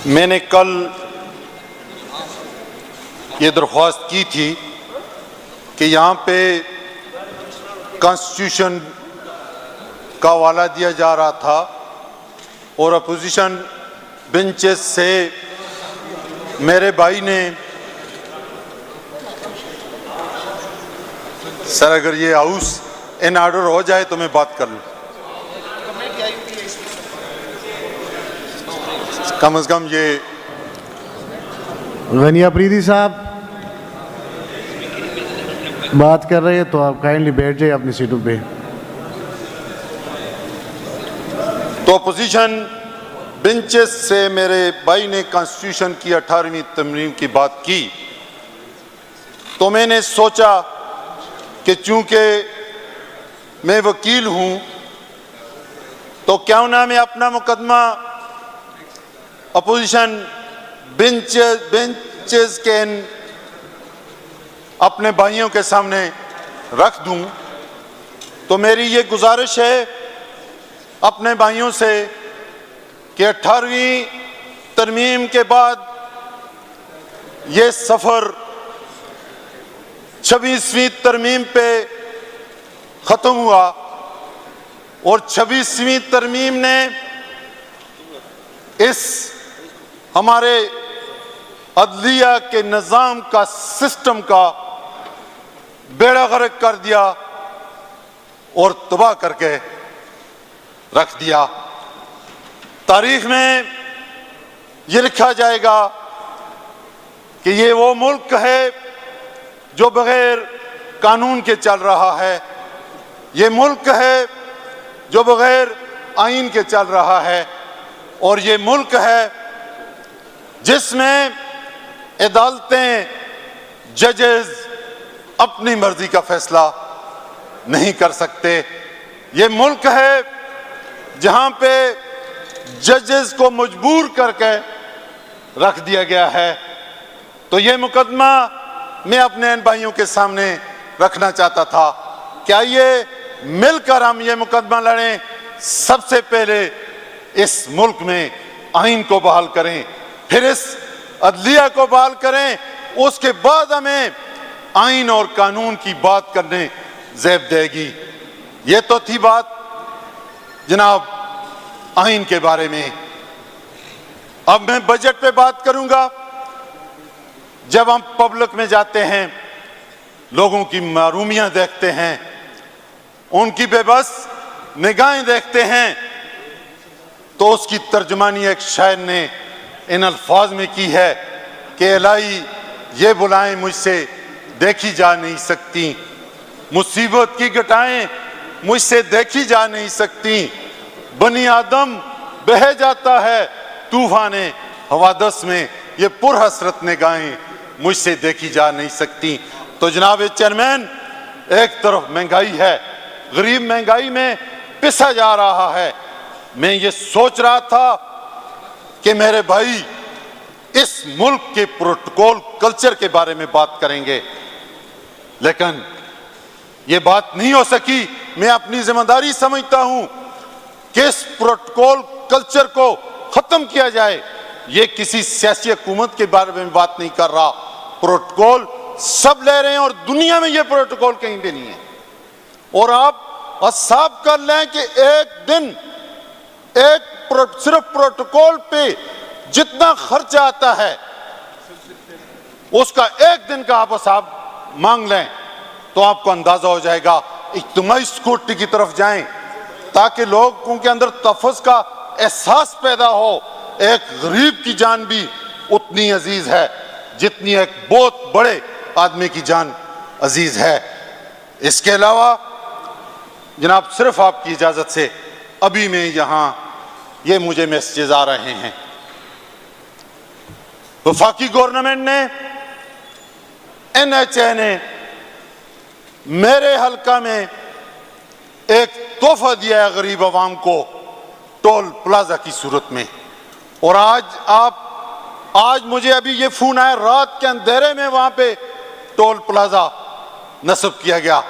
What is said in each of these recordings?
میں نے کل یہ درخواست کی تھی کہ یہاں پہ کانسٹیٹیوشن کا حوالہ دیا جا رہا تھا اور اپوزیشن بینچز سے میرے بھائی نے سر اگر یہ ہاؤس ان آرڈر ہو جائے تو میں بات کر لوں. کم از کم یہ غنی افریدی صاحب بات کر رہے ہیں تو آپ کائنڈلی بیٹھ جائیں اپنی سیٹوں پہ. تو اپوزیشن بینچز سے میرے بھائی نے کانسٹیٹیوشن کی 18ویں ترمیم کی بات کی تو میں نے سوچا کہ چونکہ میں وکیل ہوں تو کیوں نہ میں اپنا مقدمہ اپوزیشن بینچز کے اپنے بھائیوں کے سامنے رکھ دوں. تو میری یہ گزارش ہے اپنے بھائیوں سے کہ 18ویں ترمیم کے بعد یہ سفر 26ویں ترمیم پہ ختم ہوا اور 26ویں ترمیم نے اس ہمارے عدلیہ کے نظام کا سسٹم کا بیڑا غرق کر دیا اور تباہ کر کے رکھ دیا. تاریخ میں یہ لکھا جائے گا کہ یہ وہ ملک ہے جو بغیر قانون کے چل رہا ہے. یہ ملک ہے جو بغیر آئین کے چل رہا ہے. اور یہ ملک ہے جس میں عدالتیں ججز اپنی مرضی کا فیصلہ نہیں کر سکتے. یہ ملک ہے جہاں پہ ججز کو مجبور کر کے رکھ دیا گیا ہے. تو یہ مقدمہ میں اپنے ان بھائیوں کے سامنے رکھنا چاہتا تھا کہ آئیے مل کر ہم یہ مقدمہ لڑیں. سب سے پہلے اس ملک میں آئین کو بحال کریں, پھر اس عدلیہ کو بحال کریں, اس کے بعد ہمیں آئین اور قانون کی بات کرنے زیب دے گی. یہ تو تھی بات جناب آئین کے بارے میں. اب میں بجٹ پہ بات کروں گا. جب ہم پبلک میں جاتے ہیں, لوگوں کی محرومیاں دیکھتے ہیں, ان کی بے بس نگاہیں دیکھتے ہیں, تو اس کی ترجمانی ایک شاعر نے ان الفاظ میں کی ہے کہ الہی یہ بلائیں مجھ سے دیکھی جا نہیں سکتی, مصیبت کی گھٹائیں مجھ سے دیکھی جا نہیں سکتی, بنی آدم بہہ جاتا ہے طوفان حوادث میں, یہ پر حسرت نگاہیں مجھ سے دیکھی جا نہیں سکتی. تو جناب چیئرمین, ایک طرف مہنگائی ہے, غریب مہنگائی میں پسا جا رہا ہے. میں یہ سوچ رہا تھا کہ میرے بھائی اس ملک کے پروٹوکول کلچر کے بارے میں بات کریں گے, لیکن یہ بات نہیں ہو سکی. میں اپنی ذمہ داری سمجھتا ہوں کہ اس پروٹوکول کلچر کو ختم کیا جائے. یہ کسی سیاسی حکومت کے بارے میں بات نہیں کر رہا, پروٹوکول سب لے رہے ہیں اور دنیا میں یہ پروٹوکول کہیں پہ نہیں ہے. اور آپ حساب کر لیں کہ ایک دن صرف پروٹوکول پہ جتنا خرچ آتا ہے اس کا ایک دن کا آپ حساب مانگ لیں تو آپ کو اندازہ ہو جائے گا. اجتماعی سیکورٹی کی طرف جائیں تاکہ لوگوں کے اندر تحفظ کا احساس پیدا ہو. ایک غریب کی جان بھی اتنی عزیز ہے جتنی ایک بہت بڑے آدمی کی جان عزیز ہے. اس کے علاوہ جناب صرف آپ کی اجازت سے ابھی میں یہاں یہ مجھے میسیجز آ رہے ہیں. وفاقی گورنمنٹ نے, NHA نے میرے حلقہ میں ایک تحفہ دیا ہے غریب عوام کو ٹول پلازا کی صورت میں. اور آج مجھے ابھی یہ فون آیا, رات کے اندھیرے میں وہاں پہ ٹول پلازا نصب کیا گیا.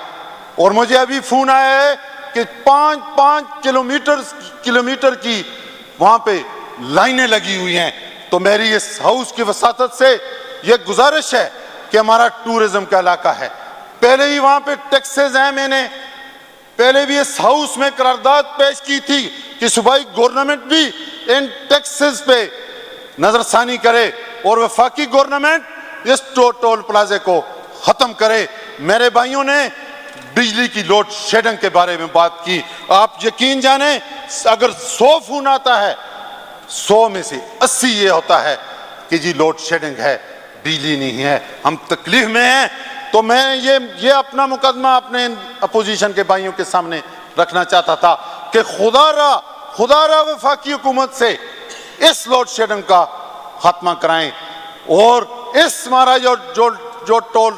اور مجھے ابھی فون آیا ہے کہ 5 کلومیٹر کی وہاں پہ لائنیں لگی ہوئی ہیں تو میری اس ہاؤس کی وساطت سے یہ گزارش ہے کہ ہمارا ٹورزم کا علاقہ ہے، پہلے ہی وہاں پہ ٹیکسز ہیں، میں نے پہلے بھی اس ہاؤس میں قرارداد پیش کی تھی کہ صوبائی گورنمنٹ بھی ان ٹیکسز پہ نظر ثانی کرے اور وفاقی گورنمنٹ اس ٹول پلازے کو ختم کرے۔ میرے بھائیوں نے بجلی کی لوڈ شیڈنگ کے بارے میں بات کی، آپ یقین جانیں اگر 100 فون آتا ہے 100 میں سے 80 یہ ہوتا ہے کہ جی لوڈ شیڈنگ ہے، بجلی نہیں ہے، ہم تکلیف میں ہیں۔ تو میں یہ اپنا مقدمہ اپنے اپوزیشن کے بھائیوں کے سامنے رکھنا چاہتا تھا کہ خدا را وفاقی حکومت سے اس لوڈ شیڈنگ کا خاتمہ کرائیں اور اس ہمارا جو ٹول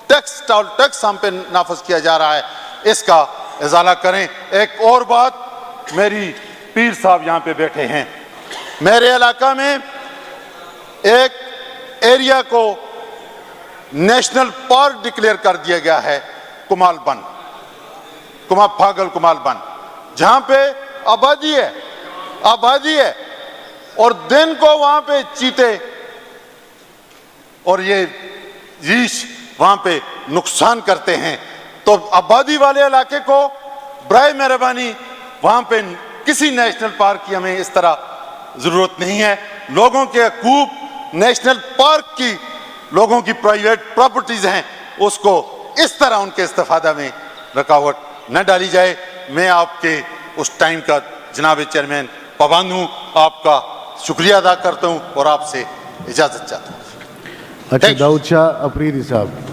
ٹیکس ہم پہ نافذ کیا جا رہا ہے اس کا ازالہ کریں۔ ایک اور بات، میری پیر صاحب یہاں پہ بیٹھے ہیں، میرے علاقہ میں ایک ایریا کو نیشنل پارک ڈکلیئر کر دیا گیا ہے، کمال بند، پھاگل کمال بند، جہاں پہ آبادی ہے اور دن کو وہاں پہ چیتے اور یہ ریچھ وہاں پہ نقصان کرتے ہیں۔ تو آبادی والے علاقے کو برائے مہربانی وہاں پہ کسی نیشنل پارک کی ہمیں اس طرح ضرورت نہیں ہے۔ لوگوں کے حقوق، نیشنل پارک کی لوگوں کی پرائیویٹ پراپرٹیز ہیں، اس کو اس طرح ان کے استفادہ میں رکاوٹ نہ ڈالی جائے۔ میں آپ کے اس ٹائم کا جناب چیئرمین پابند ہوں، آپ کا شکریہ ادا کرتا ہوں اور آپ سے اجازت چاہتا ہوں۔ اچھا، داؤد شاہ افریدی صاحب۔